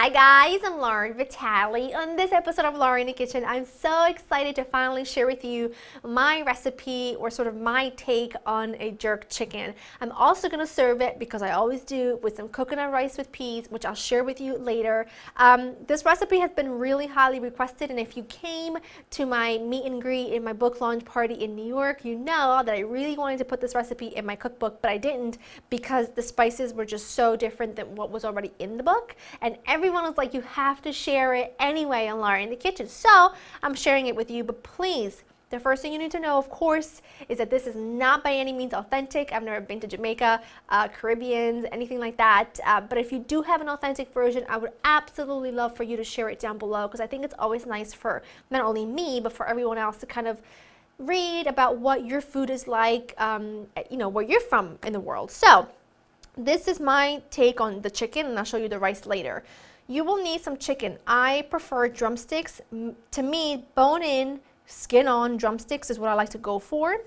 Hi guys, I'm Lauren Vitale. On this episode of Lauren in the Kitchen, I'm so excited to finally share with you my recipe or sort of my take on a jerk chicken. I'm also going to serve it, because I always do, with some coconut rice with peas, which I'll share with you later. This recipe has been really highly requested, and if you came to my meet and greet in my book launch party in New York, you know that I really wanted to put this recipe in my cookbook, but I didn't because the spices were just so different than what was already in the book. And everyone was like, you have to share it anyway on Lauren in the Kitchen. So I'm sharing it with you, but please, the first thing you need to know, of course, is that this is not by any means authentic. I've never been to Jamaica, Caribbeans, anything like that. But if you do have an authentic version, I would absolutely love for you to share it down below, because I think it's always nice for not only me, but for everyone else to kind of read about what your food is like, where you're from in the world. So this is my take on the chicken, and I'll show you the rice later. You will need some chicken. I prefer drumsticks. To me, bone-in, skin-on drumsticks is what I like to go for.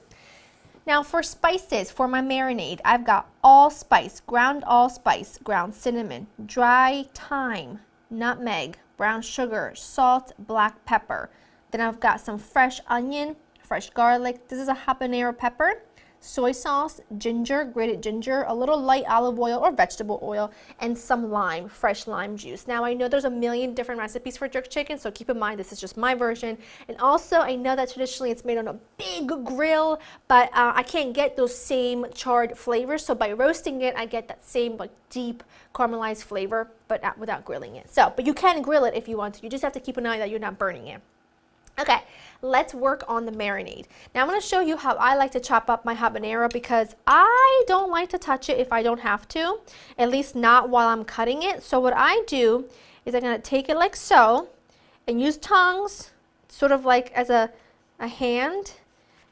Now for spices, for my marinade, I've got allspice, ground cinnamon, dry thyme, nutmeg, brown sugar, salt, black pepper. Then I've got some fresh onion, fresh garlic. This is a habanero pepper. Soy sauce, ginger, grated ginger, a little light olive oil or vegetable oil, and some lime, fresh lime juice. Now I know there's a million different recipes for jerk chicken, so keep in mind this is just my version. And also I know that traditionally it's made on a big grill, but I can't get those same charred flavors, so by roasting it I get that same like deep caramelized flavor, but without grilling it. So, but you can grill it if you want to. You just have to keep an eye that you're not burning it. Okay, let's work on the marinade. Now I'm going to show you how I like to chop up my habanero, because I don't like to touch it if I don't have to, at least not while I'm cutting it. So what I do is I'm going to take it like so and use tongs sort of like as a hand,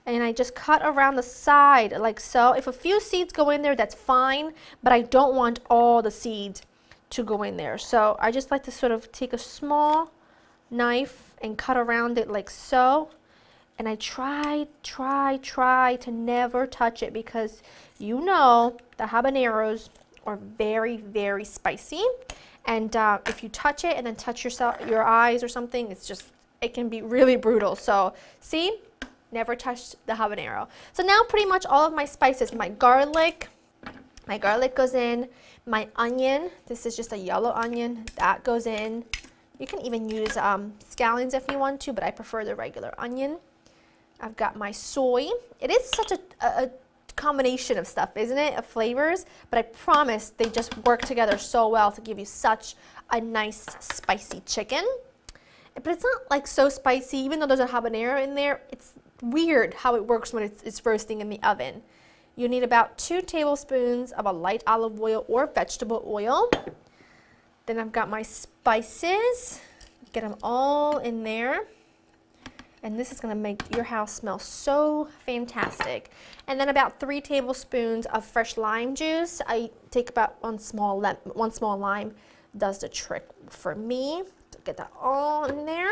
and I just cut around the side like so. If a few seeds go in there, that's fine, but I don't want all the seeds to go in there. So I just like to sort of take a small knife and cut around it like so, and I try to never touch it, because you know the habaneros are very, very spicy, and if you touch it and then touch your eyes or something, it can be really brutal. So see, never touch the habanero. So now pretty much all of my spices, my garlic goes in, my onion, this is just a yellow onion, that goes in. You can even use scallions if you want to, but I prefer the regular onion. I've got my soy. It is such a combination of stuff, isn't it, of flavors, but I promise they just work together so well to give you such a nice spicy chicken. But it's not like so spicy, even though there's a habanero in there. It's weird how it works when it's roasting in the oven. You need about 2 tablespoons of a light olive oil or vegetable oil. Then I've got my spices, get them all in there, and this is going to make your house smell so fantastic. And then about 3 tablespoons of fresh lime juice. I take about one small lime, does the trick for me. Get that all in there.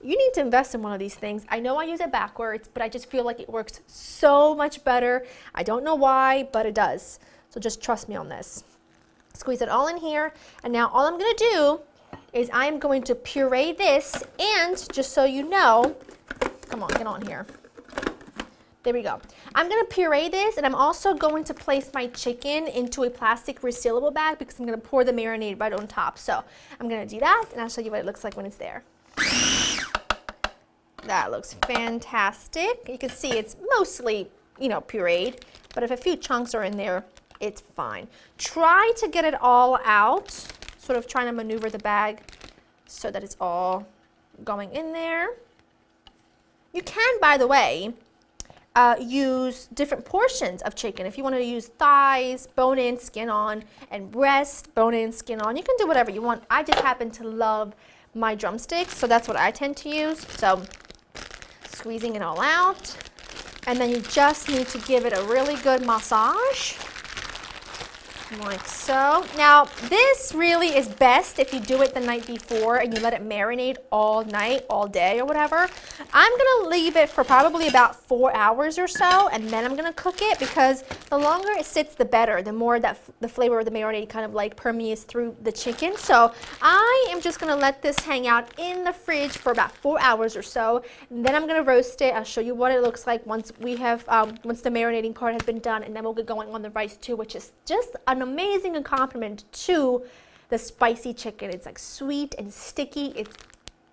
You need to invest in one of these things. I know I use it backwards, but I just feel like it works so much better. I don't know why, but it does. So just trust me on this. Squeeze it all in here, and now all I'm going to do is I'm going to puree this, and just so you know, come on, get on here. There we go. I'm going to puree this, and I'm also going to place my chicken into a plastic resealable bag, because I'm going to pour the marinade right on top. So I'm going to do that, and I'll show you what it looks like when it's there. That looks fantastic. You can see it's mostly, pureed, but if a few chunks are in there, it's fine. Try to get it all out, sort of trying to maneuver the bag so that it's all going in there. You can, by the way, use different portions of chicken. If you want to use thighs, bone-in, skin-on, and breast, bone-in, skin-on, you can do whatever you want. I just happen to love my drumsticks, so that's what I tend to use. So squeezing it all out, and then you just need to give it a really good massage. Like so. Now, this really is best if you do it the night before and you let it marinate all night, all day or whatever. I'm gonna leave it for probably about 4 hours or so, and then I'm gonna cook it, because the longer it sits, the better. The more that the flavor of the marinade kind of like permeates through the chicken. So I am just gonna let this hang out in the fridge for about 4 hours or so. And then I'm gonna roast it. I'll show you what it looks like once we have, once the marinating part has been done, and then we'll get going on the rice too, which is just an amazing accompaniment to the spicy chicken. It's like sweet and sticky. It's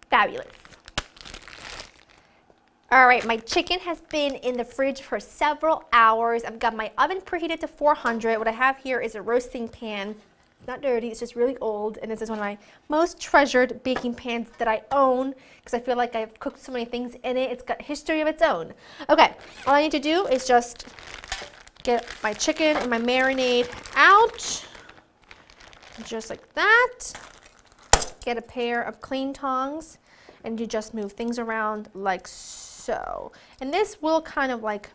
fabulous. All right, my chicken has been in the fridge for several hours. I've got my oven preheated to 400. What I have here is a roasting pan. It's not dirty, it's just really old, and this is one of my most treasured baking pans that I own, because I feel like I've cooked so many things in it. It's got history of its own. Okay, all I need to do is just get my chicken and my marinade out, just like that. Get a pair of clean tongs, and you just move things around like so. And this will kind of like,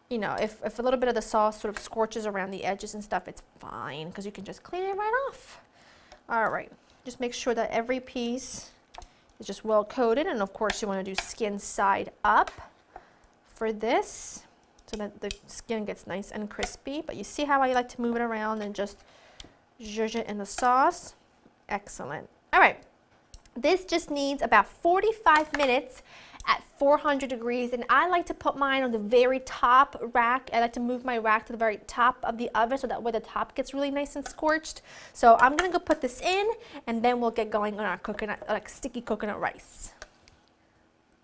you know, if a little bit of the sauce sort of scorches around the edges and stuff, it's fine, because you can just clean it right off. All right, just make sure that every piece is just well coated, and of course you want to do skin side up for this, so that the skin gets nice and crispy. But you see how I like to move it around and just zhuzh it in the sauce? Excellent. All right, this just needs about 45 minutes at 400 degrees, and I like to put mine on the very top rack. I like to move my rack to the very top of the oven, so that way the top gets really nice and scorched. So I'm gonna go put this in, and then we'll get going on our coconut, like sticky coconut rice.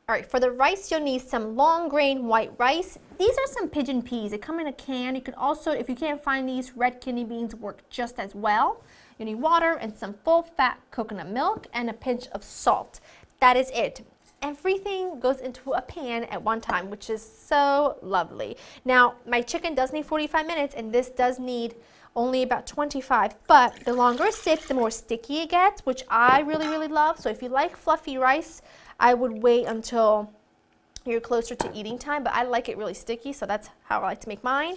All right, for the rice, you'll need some long grain white rice. These are some pigeon peas. They come in a can. You can also, if you can't find these, red kidney beans work just as well. You need water and some full fat coconut milk and a pinch of salt. That is it. Everything goes into a pan at one time, which is so lovely. Now, my chicken does need 45 minutes, and this does need only about 25, but the longer it sits, the more sticky it gets, which I really, really love. So if you like fluffy rice, I would wait until you're closer to eating time, but I like it really sticky, so that's how I like to make mine.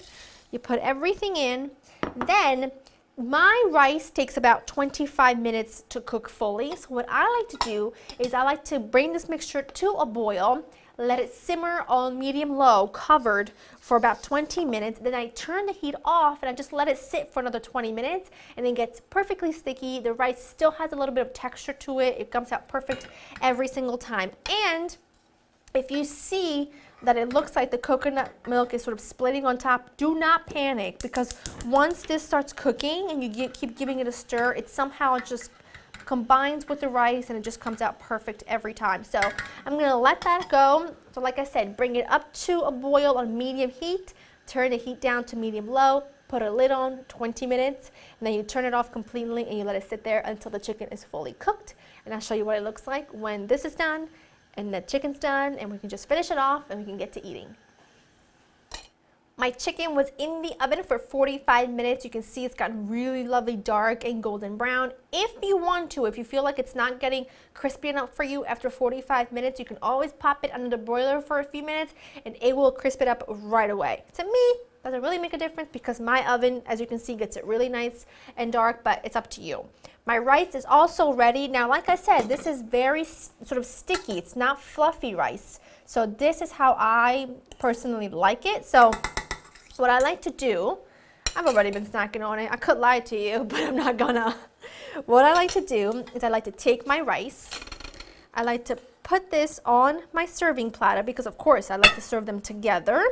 You put everything in, then my rice takes about 25 minutes to cook fully. So what I like to do is I like to bring this mixture to a boil, let it simmer on medium-low, covered for about 20 minutes. Then I turn the heat off and I just let it sit for another 20 minutes, and it gets perfectly sticky. The rice still has a little bit of texture to it. It comes out perfect every single time. And if you see that it looks like the coconut milk is sort of splitting on top, do not panic, because once this starts cooking and you keep giving it a stir, it somehow just combines with the rice and it just comes out perfect every time. So I'm going to let that go. So like I said, bring it up to a boil on medium heat, turn the heat down to medium-low, put a lid on 20 minutes, and then you turn it off completely and you let it sit there until the chicken is fully cooked. And I'll show you what it looks like when this is done and the chicken's done, and we can just finish it off and we can get to eating. My chicken was in the oven for 45 minutes. You can see it's gotten really lovely dark and golden brown. If you want to, if you feel like it's not getting crispy enough for you after 45 minutes, you can always pop it under the broiler for a few minutes and it will crisp it up right away. To me, doesn't really make a difference because my oven, as you can see, gets it really nice and dark, but it's up to you. My rice is also ready. Now, like I said, this is very sort of sticky. It's not fluffy rice. So this is how I personally like it. So what I like to do, I've already been snacking on it. I could lie to you, but I'm not gonna. What I like to do is I like to take my rice. I like to put this on my serving platter because, of course, I like to serve them together.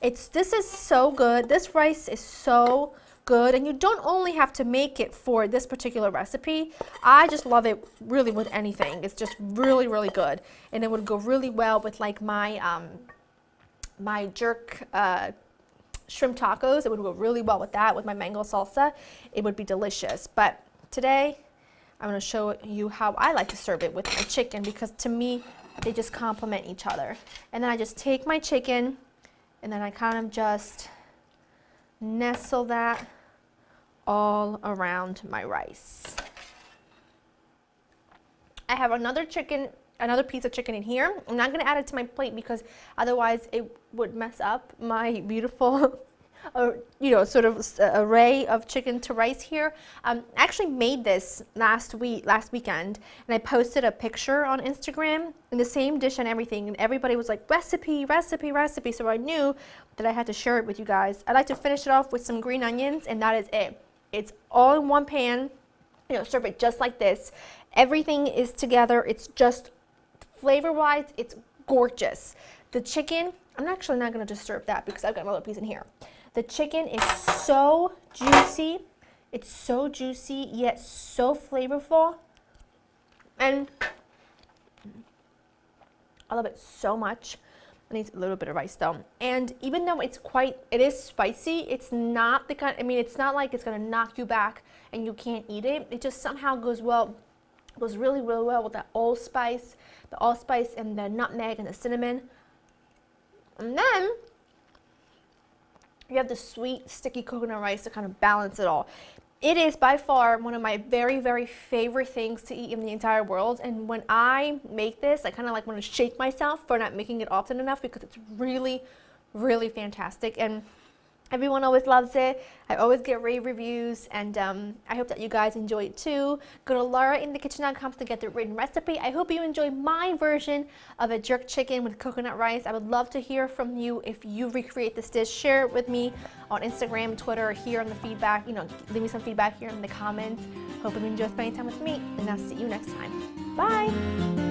This is so good. This rice is so good, and you don't only have to make it for this particular recipe. I just love it really with anything. It's just really, really good, and it would go really well with like my my jerk shrimp tacos. It would go really well with that, with my mango salsa. It would be delicious. But today I'm going to show you how I like to serve it with my chicken, because to me they just complement each other. And then I just take my chicken and then I kind of just nestle that all around my rice. I have another piece of chicken in here. I'm not going to add it to my plate because otherwise it would mess up my beautiful sort of array of chicken to rice here. I actually made this last weekend, and I posted a picture on Instagram in the same dish and everything, and everybody was like, recipe, recipe, recipe, so I knew that I had to share it with you guys. I like to finish it off with some green onions, and that is it. It's all in one pan, serve it just like this. Everything is together, it's just flavor-wise, it's gorgeous. The chicken, I'm actually not gonna just serve that because I've got another piece in here. The chicken is so juicy. It's so juicy, yet so flavorful. And I love it so much. I need a little bit of rice though. And even though it is spicy, it's not the kind, it's not like it's gonna knock you back and you can't eat it. It just somehow goes really, really well with that allspice, and the nutmeg and the cinnamon. And then you have the sweet, sticky coconut rice to kind of balance it all. It is by far one of my very, very favorite things to eat in the entire world. And when I make this, I kind of like want to shake myself for not making it often enough because it's really, really fantastic. And everyone always loves it. I always get rave reviews, and I hope that you guys enjoy it too. Go to laurainthekitchen.com to get the written recipe. I hope you enjoy my version of a jerk chicken with coconut rice. I would love to hear from you if you recreate this dish. Share it with me on Instagram, Twitter, or here in the feedback. Leave me some feedback here in the comments. Hope you enjoy spending time with me, and I'll see you next time. Bye!